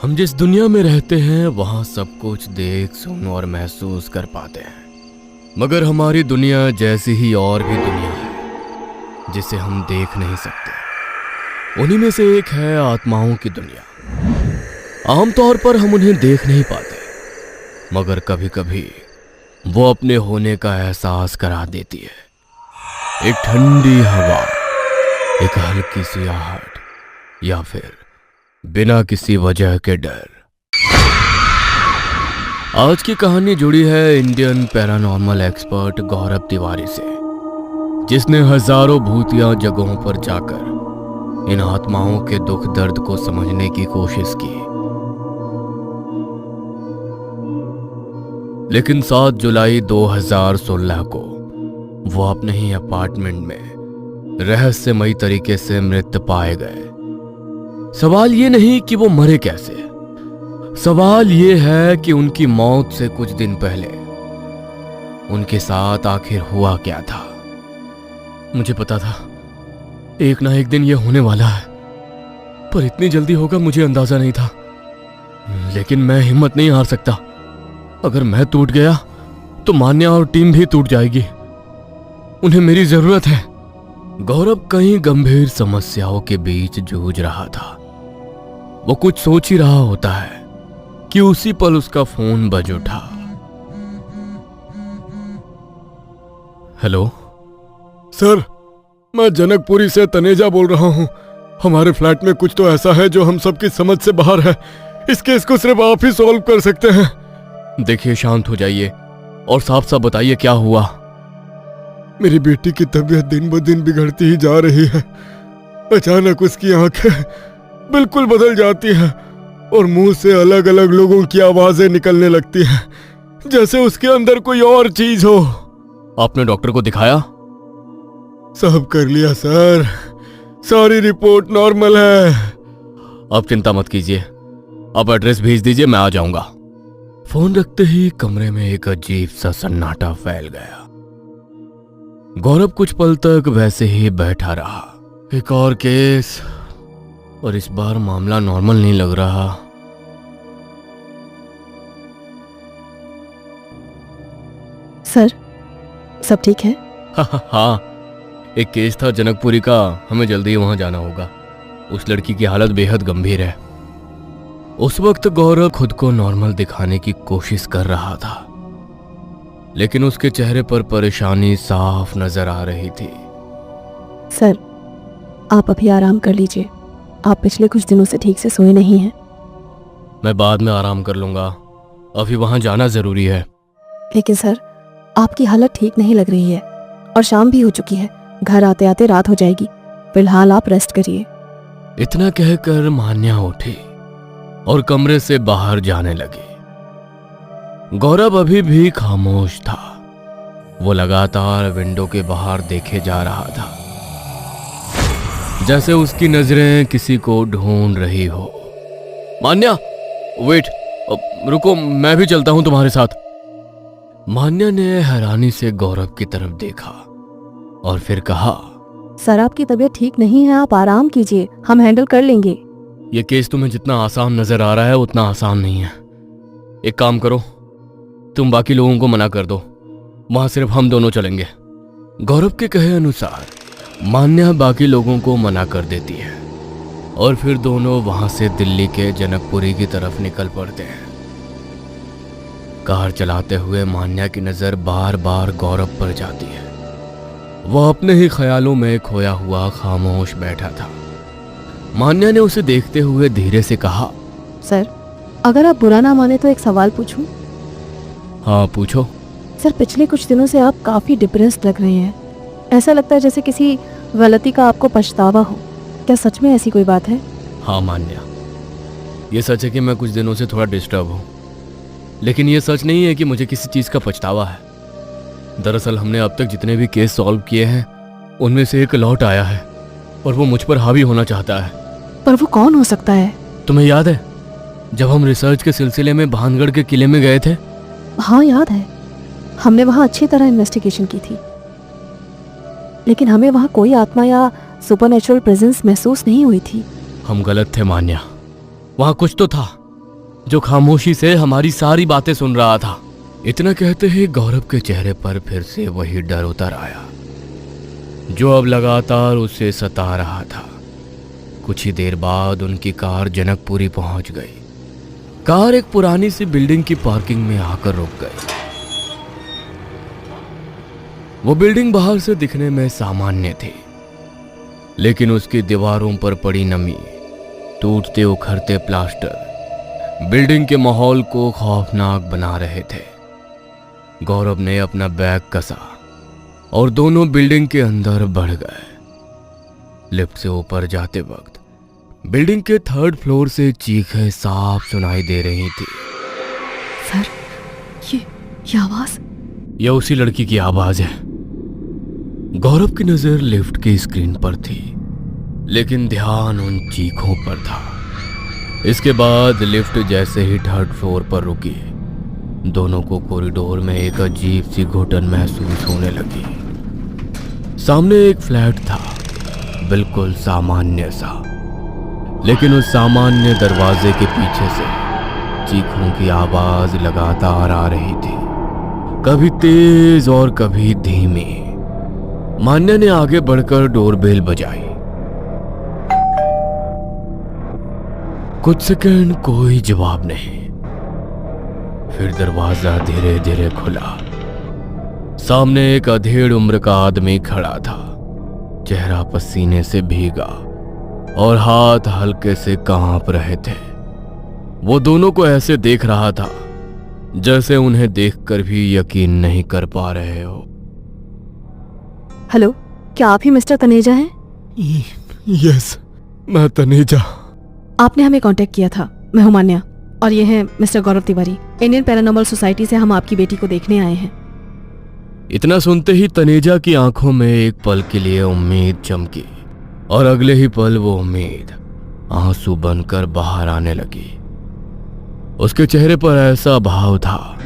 हम जिस दुनिया में रहते हैं वहां सब कुछ देख सुन और महसूस कर पाते हैं, मगर हमारी दुनिया जैसी ही और भी दुनिया है जिसे हम देख नहीं सकते। उन्हीं में से एक है आत्माओं की दुनिया। आमतौर पर हम उन्हें देख नहीं पाते, मगर कभी कभी वो अपने होने का एहसास करा देती है। एक ठंडी हवा, एक हल्की सी आहट, या फिर बिना किसी वजह के डर। आज की कहानी जुड़ी है इंडियन पैरानॉर्मल एक्सपर्ट गौरव तिवारी से, जिसने हजारों भूतिया जगहों पर जाकर इन आत्माओं के दुख दर्द को समझने की कोशिश की। लेकिन 7 जुलाई 2016 को वो अपने ही अपार्टमेंट में रहस्यमयी तरीके से मृत पाए गए। सवाल ये नहीं कि वो मरे कैसे, सवाल ये है कि उनकी मौत से कुछ दिन पहले उनके साथ आखिर हुआ क्या था। मुझे पता था एक ना एक दिन ये होने वाला है, पर इतनी जल्दी होगा मुझे अंदाजा नहीं था। लेकिन मैं हिम्मत नहीं हार सकता। अगर मैं टूट गया तो मान्या और टीम भी टूट जाएगी। उन्हें मेरी जरूरत है। गौरव कई गंभीर समस्याओं के बीच जूझ रहा था। वो कुछ सोच ही रहा होता है कि उसी पल उसका फोन बज उठा। हेलो सर, मैं जनकपुरी से तनेजा बोल रहा हूँ। हमारे फ्लैट में कुछ तो ऐसा है जो हम सबकी समझ से बाहर है। इस केस को सिर्फ आप ही सॉल्व कर सकते हैं। देखिए, शांत हो जाइए और साफ साफ बताइए क्या हुआ। मेरी बेटी की तबीयत दिन ब दिन बिगड़ती ही जा रही है। अचानक उसकी आंखें बिल्कुल बदल जाती हैं और मुंह से अलग अलग लोगों की आवाजें निकलने लगती हैं, जैसे उसके अंदर कोई और चीज हो। आपने डॉक्टर को दिखाया? सब कर लिया सर, सारी रिपोर्ट नॉर्मल है। अब चिंता मत कीजिए, अब एड्रेस भेज दीजिए, मैं आ जाऊंगा। फोन रखते ही कमरे में एक अजीब सा सन्नाटा फैल गया। गौरव कुछ पल तक वैसे ही बैठा रहा। एक और केस, और इस बार मामला नॉर्मल नहीं लग रहा। सर, सब ठीक है? हाँ, एक केस था जनकपुरी का, हमें जल्दी वहां जाना होगा। उस लड़की की हालत बेहद गंभीर है। उस वक्त गौरव खुद को नॉर्मल दिखाने की कोशिश कर रहा था, लेकिन उसके चेहरे पर परेशानी साफ नजर आ रही थी। सर, आप अभी आराम कर लीजिए। आप पिछले कुछ दिनों से ठीक से सोए नहीं हैं। मैं बाद में आराम कर लूंगा, अभी वहां जाना जरूरी है। लेकिन सर, आपकी हालत ठीक नहीं लग रही है और शाम भी हो चुकी है। घर आते आते रात हो जाएगी। फिलहाल आप रेस्ट करिए। इतना कहकर मान्या उठी और कमरे से बाहर जाने लगी। गौरव अभी भी खामोश था। वो लगातार विंडो के बाहर देखे जा रहा था, जैसे उसकी नजरें किसी को ढूंढ रही हो। मान्या, वेट, रुको, मैं भी चलता हूं तुम्हारे साथ। मान्या ने हैरानी से गौरव की तरफ देखा और फिर कहा, सर, आपकी तबीयत ठीक नहीं है, आप आराम कीजिए, हम हैंडल कर लेंगे। यह केस तुम्हें जितना आसान नजर आ रहा है उतना आसान नहीं है। एक काम करो, तुम बाकी लोगों को मना कर दो, वहां सिर्फ हम दोनों चलेंगे। गौरव के कहे अनुसार मान्या बाकी लोगों को मना कर देती है और फिर दोनों वहां से दिल्ली के जनकपुरी की तरफ निकल पड़ते हैं। कार चलाते हुए मान्या की नजर बार बार गौरव पर जाती है। वह अपने ही ख्यालों में खोया हुआ खामोश बैठा था। मान्या ने उसे देखते हुए धीरे से कहा, सर, अगर आप बुरा ना माने तो एक सवाल पूछूं? हाँ, पूछो। सर, पिछले कुछ दिनों से आप काफी डिप्रेस्ड लग रहे हैं। ऐसा लगता है जैसे किसी गलती का आपको पछतावा हो। क्या सच में ऐसी कोई बात है? हाँ मान्या, ये सच है कि मैं कुछ दिनों से थोड़ा डिस्टर्ब हूँ, लेकिन ये सच नहीं है कि मुझे किसी चीज़ का पछतावा है। दरअसल हमने अब तक जितने भी केस सॉल्व किए हैं उनमें से एक लौट आया है और वो मुझ पर हावी होना चाहता है। पर वो कौन हो सकता है? तुम्हें याद है जब हम रिसर्च के सिलसिले में भानगढ़ के किले में गए थे? हाँ, याद है। हमने वहाँ अच्छी तरह इन्वेस्टिगेशन की थी, लेकिन हमें वहाँ कोई आत्मा या सुपरनेचुरल प्रेजेंस महसूस नहीं हुई थी। हम गलत थे मान्या, वहाँ कुछ तो था, जो खामोशी से हमारी सारी बातें सुन रहा था। इतना कहते ही गौरव के चेहरे पर फिर से वही डर उतर आया जो अब लगातार उसे सता रहा था। कुछ ही देर बाद उनकी कार जनकपुरी पहुंच गई। कार एक पुरानी सी बिल्डिंग की पार्किंग में आकर रुक गई। वो बिल्डिंग बाहर से दिखने में सामान्य थी, लेकिन उसकी दीवारों पर पड़ी नमी, टूटते उखड़ते प्लास्टर बिल्डिंग के माहौल को खौफनाक बना रहे थे। गौरव ने अपना बैग कसा और दोनों बिल्डिंग के अंदर बढ़ गए। लिफ्ट से ऊपर जाते वक्त बिल्डिंग के 3rd फ्लोर से चीखें साफ सुनाई दे रही थी। सर, ये आवाज? यह उसी लड़की की आवाज है। गौरव की नजर लिफ्ट की स्क्रीन पर थी, लेकिन ध्यान उन चीखों पर था। इसके बाद लिफ्ट जैसे ही 3rd फ्लोर पर रुकी, दोनों को कॉरिडोर में एक अजीब सी घुटन महसूस होने लगी। सामने एक फ्लैट था, बिल्कुल सामान्य सा, लेकिन उस सामान्य दरवाजे के पीछे से चीखों की आवाज लगातार आ रही थी, कभी तेज और कभी धीमी। मान्या ने आगे बढ़कर डोरबेल बजाई। कुछ सेकंड कोई जवाब नहीं। फिर दरवाजा धीरे धीरे खुला। सामने एक अधेड़ उम्र का आदमी खड़ा था, चेहरा पसीने से भीगा और हाथ हल्के से कांप रहे थे। वो दोनों को ऐसे देख रहा था जैसे उन्हें देखकर भी यकीन नहीं कर पा रहे हो। हेलो, क्या आप ही मिस्टर तनेजा हैं? यस, मैं तनेजा। आपने हमें कांटेक्ट किया था। मैं हूं मान्या और ये हैं मिस्टर गौरव तिवारी। इंडियन पैरानॉर्मल सोसाइटी से हम आपकी बेटी को देखने आए हैं। इतना सुनते ही तनेजा की आंखों में एक पल के लिए उम्मीद चमकी और अगले ही पल वो उम्मीद आंसू बनकर बाहर आने लगी। उसके चेहरे पर ऐसा भाव था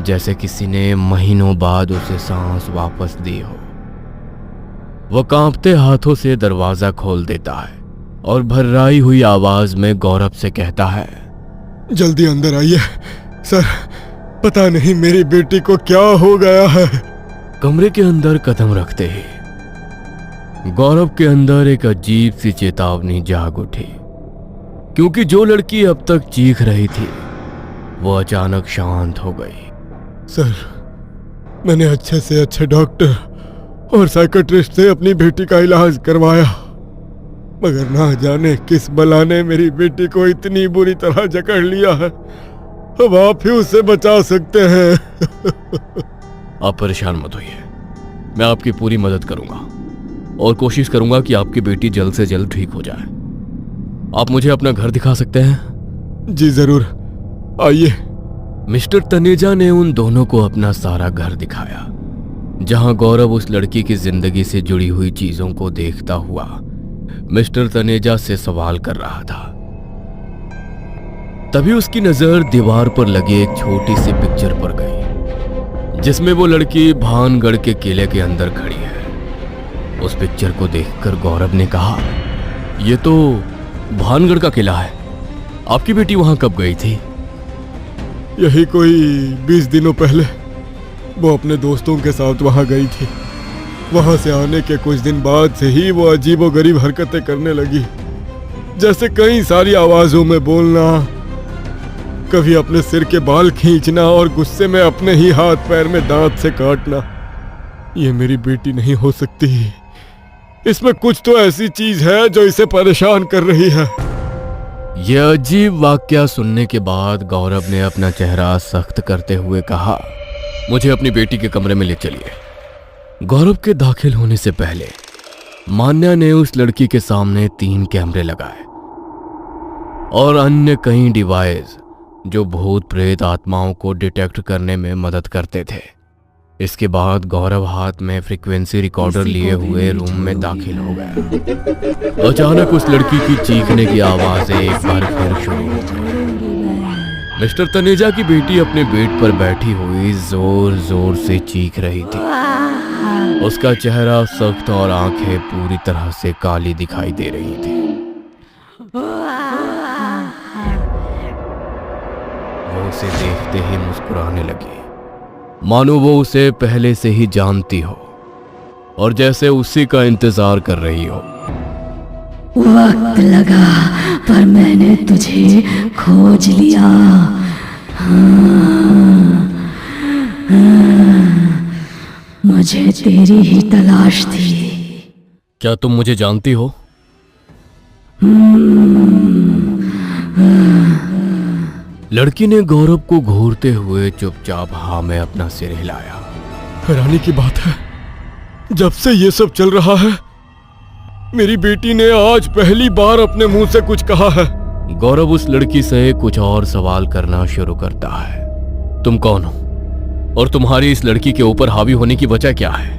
जैसे किसी ने महीनों बाद उसे सांस वापस दी हो। वह कांपते हाथों से दरवाजा खोल देता है और भर्राई हुई आवाज में गौरव से कहता है, जल्दी अंदर आइए सर, पता नहीं मेरी बेटी को क्या हो गया है। कमरे के अंदर कदम रखते ही गौरव के अंदर एक अजीब सी चेतावनी जाग उठी, क्योंकि जो लड़की अब तक चीख रही थी वो अचानक शांत हो गई। सर, मैंने अच्छे से अच्छे डॉक्टर और साइकेट्रिस्ट से अपनी बेटी का इलाज करवाया, मगर ना जाने किस बला ने मेरी बेटी को इतनी बुरी तरह जकड़ लिया है। अब आप ही उसे बचा सकते हैं। आप परेशान मत होइए, मैं आपकी पूरी मदद करूंगा और कोशिश करूंगा कि आपकी बेटी जल्द से जल्द ठीक हो जाए। आप मुझे अपना घर दिखा सकते हैं? जी जरूर, आइए। मिस्टर तनेजा ने उन दोनों को अपना सारा घर दिखाया, जहां गौरव उस लड़की की जिंदगी से जुड़ी हुई चीजों को देखता हुआ मिस्टर तनेजा से सवाल कर रहा था। तभी उसकी नजर दीवार पर लगी एक छोटी सी पिक्चर पर गई, जिसमें वो लड़की भानगढ़ के किले के अंदर खड़ी है। उस पिक्चर को देखकर गौरव ने कहा, यह तो भानगढ़ का किला है। आपकी बेटी वहां कब गई थी? यही कोई 20 दिनों पहले वो अपने दोस्तों के साथ वहां गई थी। वहां से आने के कुछ दिन बाद से ही वो अजीबोगरीब हरकतें करने लगी, जैसे कई सारी आवाजों में बोलना, कभी अपने सिर के बाल खींचना और गुस्से में अपने ही हाथ पैर में दांत से काटना। ये मेरी बेटी नहीं हो सकती, इसमें कुछ तो ऐसी चीज है जो इसे परेशान कर रही है। यह अजीब वाकया सुनने के बाद गौरव ने अपना चेहरा सख्त करते हुए कहा, मुझे अपनी बेटी के कमरे में ले चलिए। गौरव के दाखिल होने से पहले मान्या ने उस लड़की के सामने 3 कैमरे लगाए और अन्य कई डिवाइस जो भूत प्रेत आत्माओं को डिटेक्ट करने में मदद करते थे। इसके बाद गौरव हाथ में फ्रीक्वेंसी रिकॉर्डर लिए हुए रूम में दाखिल हो गया। अचानक उस लड़की की चीखने की आवाजें एक बार फिर शुरू हो गई। मिस्टर तनेजा की बेटी अपने बेड पर बैठी हुई जोर जोर से चीख रही थी। उसका चेहरा सख्त और आंखें पूरी तरह से काली दिखाई दे रही थी। वो उसे देखते ही मुस्कुराने लगी, मानो वो उसे पहले से ही जानती हो और जैसे उसी का इंतजार कर रही हो। वक्त लगा पर मैंने तुझे खोज लिया। मुझे तेरी ही तलाश थी। क्या तुम मुझे जानती हो? लड़की ने गौरव को घूरते हुए चुपचाप हाँ में अपना सिर हिलाया। हैरानी की बात है, जब से ये सब चल रहा है मेरी बेटी ने आज पहली बार अपने मुंह से कुछ कहा है। गौरव उस लड़की से कुछ और सवाल करना शुरू करता है। तुम कौन हो और तुम्हारी इस लड़की के ऊपर हावी होने की वजह क्या है?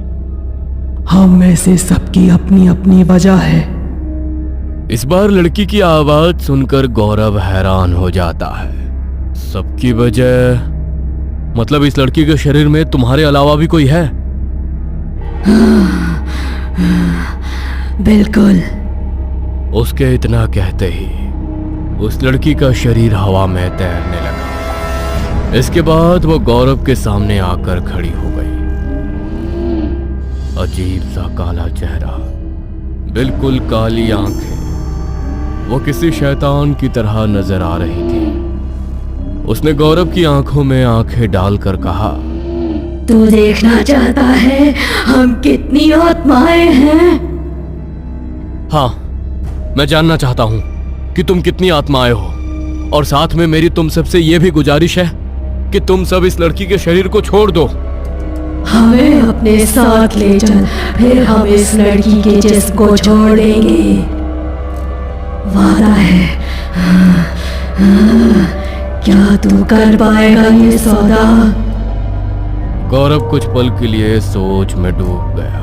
हम में से सबकी अपनी अपनी वजह है। इस बार लड़की की आवाज सुनकर गौरव हैरान हो जाता है। सबकी वजह मतलब इस लड़की के शरीर में तुम्हारे अलावा भी कोई है? बिल्कुल। उसके इतना कहते ही उस लड़की का शरीर हवा में तैरने लगा। इसके बाद वो गौरव के सामने आकर खड़ी हो गई। अजीब सा काला चेहरा, बिल्कुल काली आंखें, वो किसी शैतान की तरह नजर आ रही थी। उसने गौरव की आंखों में आंखें डालकर कहा, तू देखना चाहता है हम कितनी आत्माएं हैं? हाँ, मैं जानना चाहता हूं कि तुम कितनी आत्माएं हो, और साथ में मेरी तुम सबसे यह भी गुजारिश है कि तुम सब इस लड़की के शरीर को छोड़ दो। हमें अपने साथ ले चल, फिर हम इस लड़की के जिस्म को छोड़ देंगे। वादा है। क्या तू कर पाएगा ये सौदा? गौरव कुछ पल के लिए सोच में डूब गया।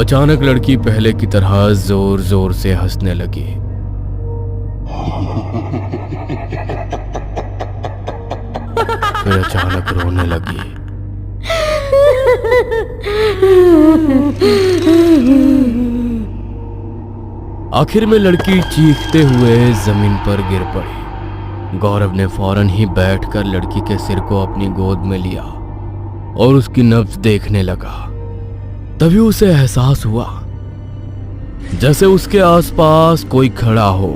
अचानक लड़की पहले की तरह जोर जोर से हंसने लगी। फिर अचानक रोने लगी। आखिर में लड़की चीखते हुए जमीन पर गिर पड़ी। गौरव ने फौरन ही बैठकर लड़की के सिर को अपनी गोद में लिया और उसकी नब्ज देखने लगा। तभी उसे एहसास हुआ जैसे उसके आसपास कोई खड़ा हो।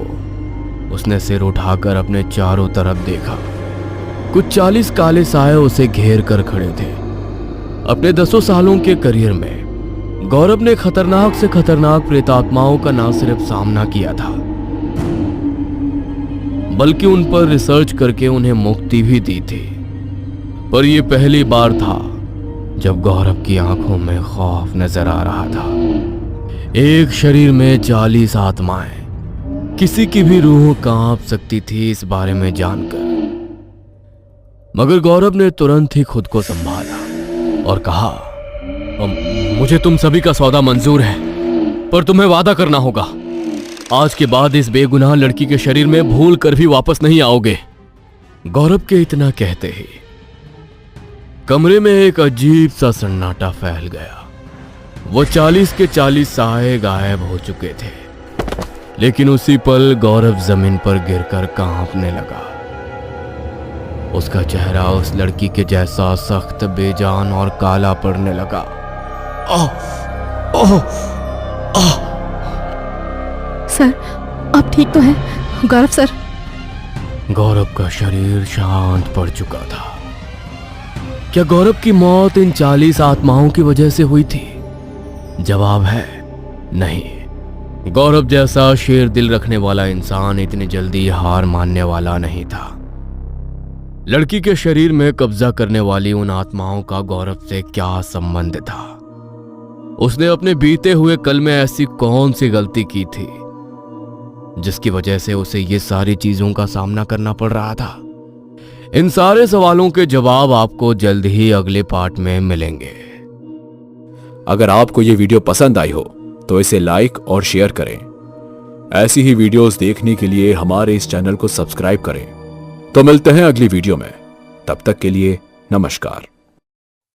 उसने सिर उठाकर अपने चारों तरफ देखा। कुछ 40 काले साए उसे घेर कर खड़े थे। अपने 10 सालों के करियर में गौरव ने खतरनाक से खतरनाक प्रेतात्माओं का न सिर्फ सामना किया था, बल्कि उन पर रिसर्च करके उन्हें मुक्ति भी दी थी। पर यह पहली बार था जब गौरव की आंखों में खौफ नजर आ रहा था। एक शरीर में 40 आत्माएं, किसी की भी रूह कांप सकती थी इस बारे में जानकर। मगर गौरव ने तुरंत ही खुद को संभाला और कहा, मुझे तुम सभी का सौदा मंजूर है, पर तुम्हें वादा करना होगा आज के बाद इस बेगुनाह लड़की के शरीर में भूल कर भी वापस नहीं आओगे। गौरव के इतना कहते ही कमरे में एक अजीब सा सन्नाटा फैल गया। वो 40 के 40 साए गायब हो चुके थे, लेकिन उसी पल गौरव जमीन पर गिरकर कांपने लगा। उसका चेहरा उस लड़की के जैसा सख्त, बेजान और काला पड़ने लगा। सर, आप ठीक तो हैं? गौरव सर। गौरव का शरीर शांत पड़ चुका था। क्या गौरव की मौत इन 40 आत्माओं की वजह से हुई थी? जवाब है नहीं। गौरव जैसा शेर दिल रखने वाला इंसान इतनी जल्दी हार मानने वाला नहीं था। लड़की के शरीर में कब्जा करने वाली उन आत्माओं का गौरव से क्या संबंध था? उसने अपने बीते हुए कल में ऐसी कौन सी गलती की थी जिसकी वजह से उसे ये सारी चीजों का सामना करना पड़ रहा था? इन सारे सवालों के जवाब आपको जल्द ही अगले पार्ट में मिलेंगे। अगर आपको ये वीडियो पसंद आई हो तो इसे लाइक और शेयर करें। ऐसी ही वीडियोस देखने के लिए हमारे इस चैनल को सब्सक्राइब करें। तो मिलते हैं अगली वीडियो में। तब तक के लिए नमस्कार।